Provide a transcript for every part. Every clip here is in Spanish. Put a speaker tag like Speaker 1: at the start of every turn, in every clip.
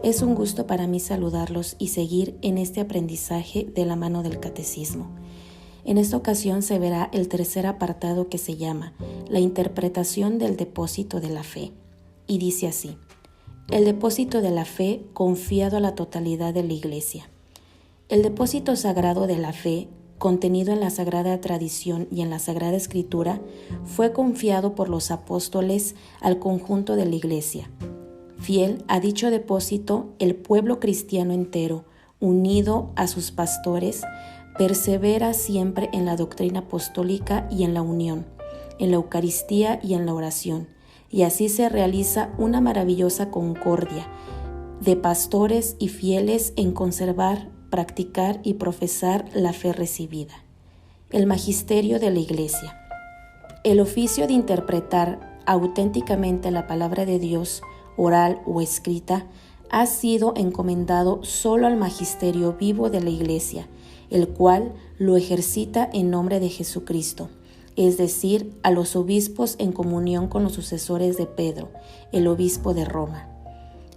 Speaker 1: Es un gusto para mí saludarlos y seguir en este aprendizaje de la mano del Catecismo. En esta ocasión se verá el tercer apartado que se llama La interpretación del depósito de la fe. Y dice así: el depósito de la fe confiado a la totalidad de la Iglesia. El depósito sagrado de la fe, contenido en la Sagrada Tradición y en la Sagrada Escritura, fue confiado por los apóstoles al conjunto de la Iglesia. Fiel a dicho depósito, el pueblo cristiano entero, unido a sus pastores, persevera siempre en la doctrina apostólica y en la unión, en la Eucaristía y en la oración, y así se realiza una maravillosa concordia de pastores y fieles en conservar, practicar y profesar la fe recibida. El magisterio de la Iglesia. El oficio de interpretar auténticamente la palabra de Dios, oral o escrita, ha sido encomendado solo al magisterio vivo de la Iglesia, el cual lo ejercita en nombre de Jesucristo, es decir, a los obispos en comunión con los sucesores de Pedro, el obispo de Roma.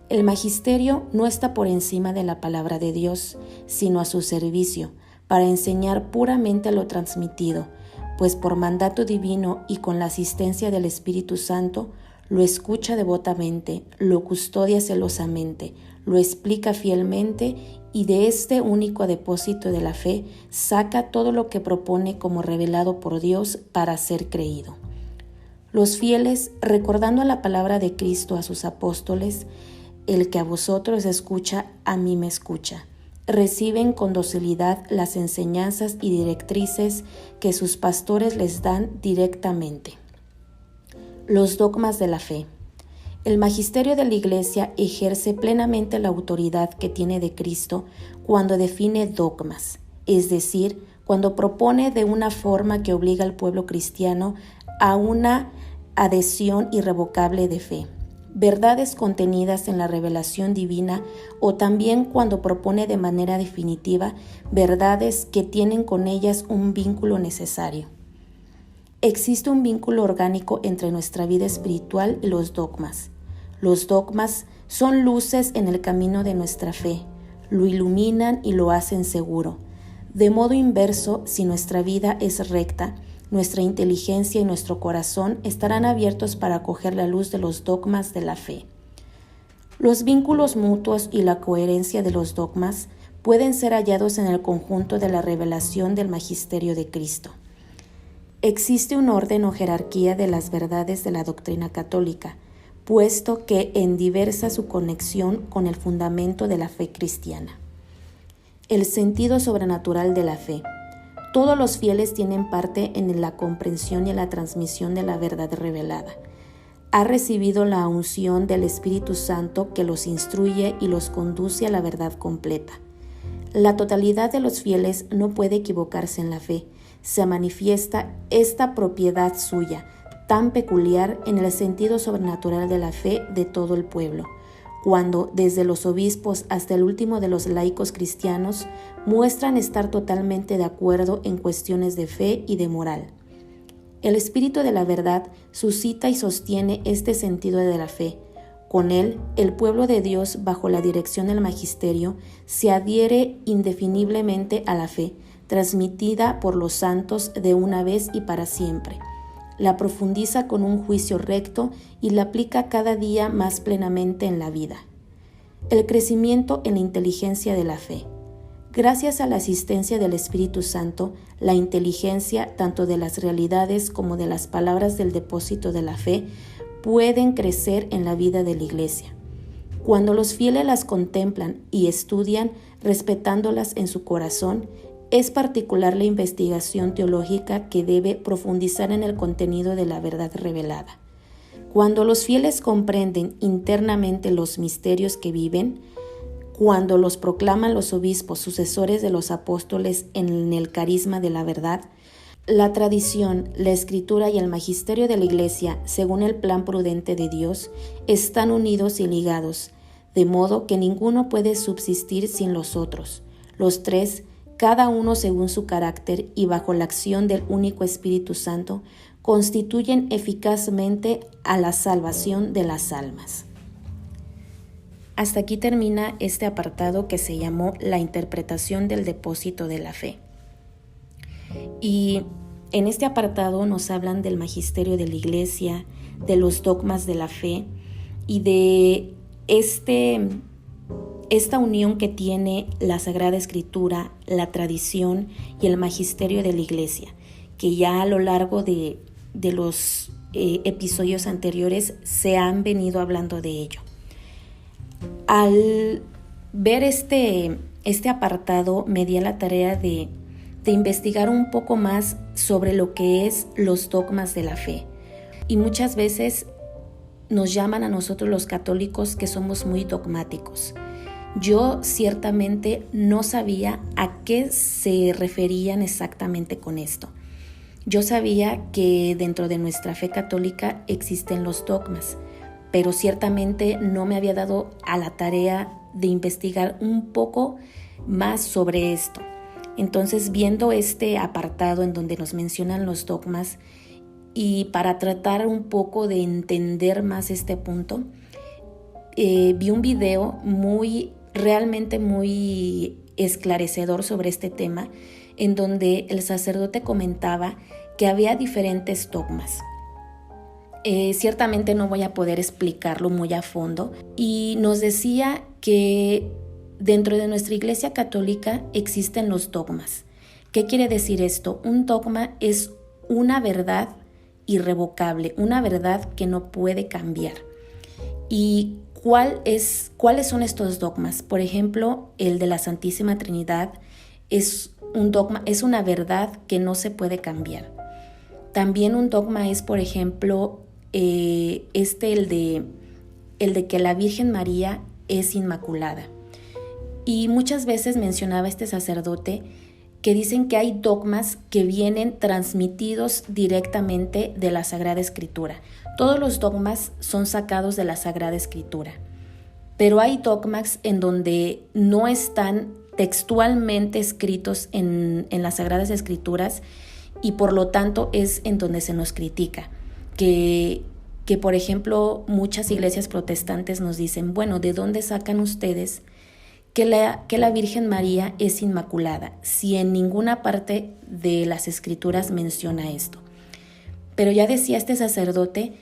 Speaker 1: El magisterio no está por encima de la palabra de Dios, sino a su servicio, para enseñar puramente lo transmitido, pues por mandato divino y con la asistencia del Espíritu Santo, lo escucha devotamente, lo custodia celosamente, lo explica fielmente y de este único depósito de la fe saca todo lo que propone como revelado por Dios para ser creído. Los fieles, recordando la palabra de Cristo a sus apóstoles, el que a vosotros escucha, a mí me escucha, reciben con docilidad las enseñanzas y directrices que sus pastores les dan directamente. Los dogmas de la fe. El magisterio de la Iglesia ejerce plenamente la autoridad que tiene de Cristo cuando define dogmas, es decir, cuando propone de una forma que obliga al pueblo cristiano a una adhesión irrevocable de fe, verdades contenidas en la revelación divina, o también cuando propone de manera definitiva verdades que tienen con ellas un vínculo necesario. Existe un vínculo orgánico entre nuestra vida espiritual y los dogmas. Los dogmas son luces en el camino de nuestra fe, lo iluminan y lo hacen seguro. De modo inverso, si nuestra vida es recta, nuestra inteligencia y nuestro corazón estarán abiertos para acoger la luz de los dogmas de la fe. Los vínculos mutuos y la coherencia de los dogmas pueden ser hallados en el conjunto de la revelación del magisterio de Cristo. Existe un orden o jerarquía de las verdades de la doctrina católica, puesto que endiversa su conexión con el fundamento de la fe cristiana. El sentido sobrenatural de la fe. Todos los fieles tienen parte en la comprensión y en la transmisión de la verdad revelada. Ha recibido la unción del Espíritu Santo que los instruye y los conduce a la verdad completa. La totalidad de los fieles no puede equivocarse en la fe. Se manifiesta esta propiedad suya, tan peculiar en el sentido sobrenatural de la fe de todo el pueblo, cuando desde los obispos hasta el último de los laicos cristianos muestran estar totalmente de acuerdo en cuestiones de fe y de moral. El Espíritu de la verdad suscita y sostiene este sentido de la fe. Con él, el pueblo de Dios, bajo la dirección del magisterio, se adhiere indefiniblemente a la fe, transmitida por los santos de una vez y para siempre. La profundiza con un juicio recto y la aplica cada día más plenamente en la vida. El crecimiento en la inteligencia de la fe. Gracias a la asistencia del Espíritu Santo, la inteligencia tanto de las realidades como de las palabras del depósito de la fe pueden crecer en la vida de la Iglesia. Cuando los fieles las contemplan y estudian, respetándolas en su corazón, es particular la investigación teológica que debe profundizar en el contenido de la verdad revelada. Cuando los fieles comprenden internamente los misterios que viven, cuando los proclaman los obispos sucesores de los apóstoles en el carisma de la verdad, la tradición, la escritura y el magisterio de la Iglesia, según el plan prudente de Dios, están unidos y ligados, de modo que ninguno puede subsistir sin los otros. Los tres, cada uno según su carácter y bajo la acción del único Espíritu Santo, constituyen eficazmente a la salvación de las almas. hasta aquí termina este apartado que se llamó la interpretación del depósito de la fe. Y en este apartado nos hablan del magisterio de la Iglesia, de los dogmas de la fe y de esta unión que tiene la Sagrada Escritura, la tradición y el magisterio de la Iglesia, que ya a lo largo de los episodios anteriores se han venido hablando de ello. Al ver este apartado me di a la tarea de investigar un poco más sobre lo que es los dogmas de la fe. Y muchas veces nos llaman a nosotros los católicos que somos muy dogmáticos. Yo ciertamente no sabía a qué se referían exactamente con esto. Yo sabía que dentro de nuestra fe católica existen los dogmas, pero ciertamente no me había dado a la tarea de investigar un poco más sobre esto. Entonces, viendo este apartado en donde nos mencionan los dogmas y para tratar un poco de entender más este punto, vi un video realmente muy esclarecedor sobre este tema, en donde el sacerdote comentaba que había diferentes dogmas. Ciertamente no voy a poder explicarlo muy a fondo, y nos decía que dentro de nuestra Iglesia Católica existen los dogmas. ¿Qué quiere decir esto? Un dogma es una verdad irrevocable, una verdad que no puede cambiar. ¿Y cuáles son estos dogmas? Por ejemplo, el de la Santísima Trinidad es un dogma, es una verdad que no se puede cambiar. También un dogma es, por ejemplo, el de que la Virgen María es inmaculada. Y muchas veces mencionaba este sacerdote que dicen que hay dogmas que vienen transmitidos directamente de la Sagrada Escritura. Todos los dogmas son sacados de la Sagrada Escritura, pero hay dogmas en donde no están textualmente escritos en las Sagradas Escrituras, y por lo tanto es en donde se nos critica. Que por ejemplo muchas iglesias protestantes nos dicen, bueno, ¿de dónde sacan ustedes que la Virgen María es inmaculada, si en ninguna parte de las Escrituras menciona esto? Pero ya decía este sacerdote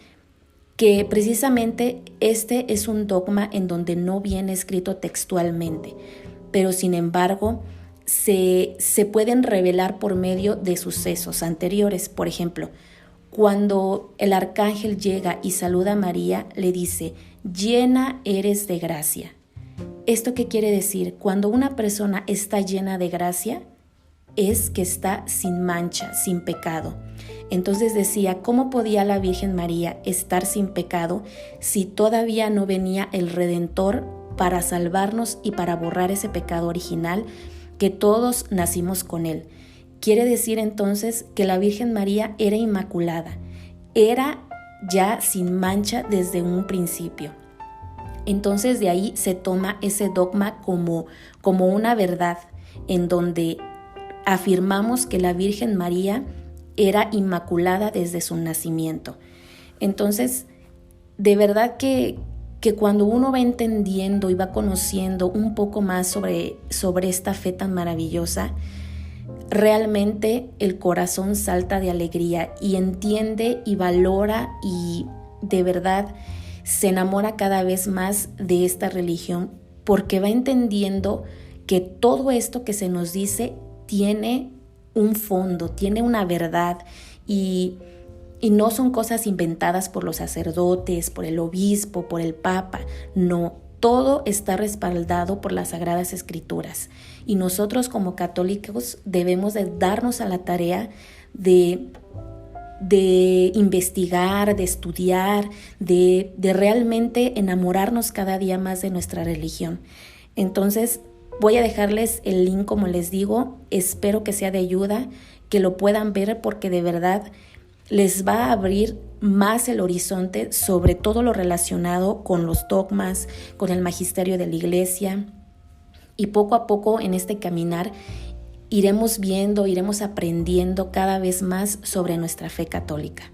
Speaker 1: que precisamente este es un dogma en donde no viene escrito textualmente, pero sin embargo se pueden revelar por medio de sucesos anteriores. Por ejemplo, cuando el arcángel llega y saluda a María, le dice, llena eres de gracia. ¿Esto qué quiere decir? Cuando una persona está llena de gracia, es que está sin mancha, sin pecado. Entonces decía, ¿cómo podía la Virgen María estar sin pecado si todavía no venía el Redentor para salvarnos y para borrar ese pecado original que todos nacimos con él? Quiere decir entonces que la Virgen María era inmaculada, era ya sin mancha desde un principio. Entonces de ahí se toma ese dogma como una verdad, en donde afirmamos que la Virgen María era inmaculada desde su nacimiento. Entonces, de verdad que cuando uno va entendiendo y va conociendo un poco más sobre esta fe tan maravillosa, realmente el corazón salta de alegría y entiende y valora y de verdad se enamora cada vez más de esta religión, porque va entendiendo que todo esto que se nos dice tiene un fondo, tiene una verdad y no son cosas inventadas por los sacerdotes, por el obispo, por el papa. No, todo está respaldado por las Sagradas Escrituras, y nosotros como católicos debemos de darnos a la tarea de investigar, de estudiar, de realmente enamorarnos cada día más de nuestra religión. Entonces, voy a dejarles el link, como les digo, espero que sea de ayuda, que lo puedan ver, porque de verdad les va a abrir más el horizonte sobre todo lo relacionado con los dogmas, con el magisterio de la Iglesia, y poco a poco en este caminar iremos viendo, iremos aprendiendo cada vez más sobre nuestra fe católica.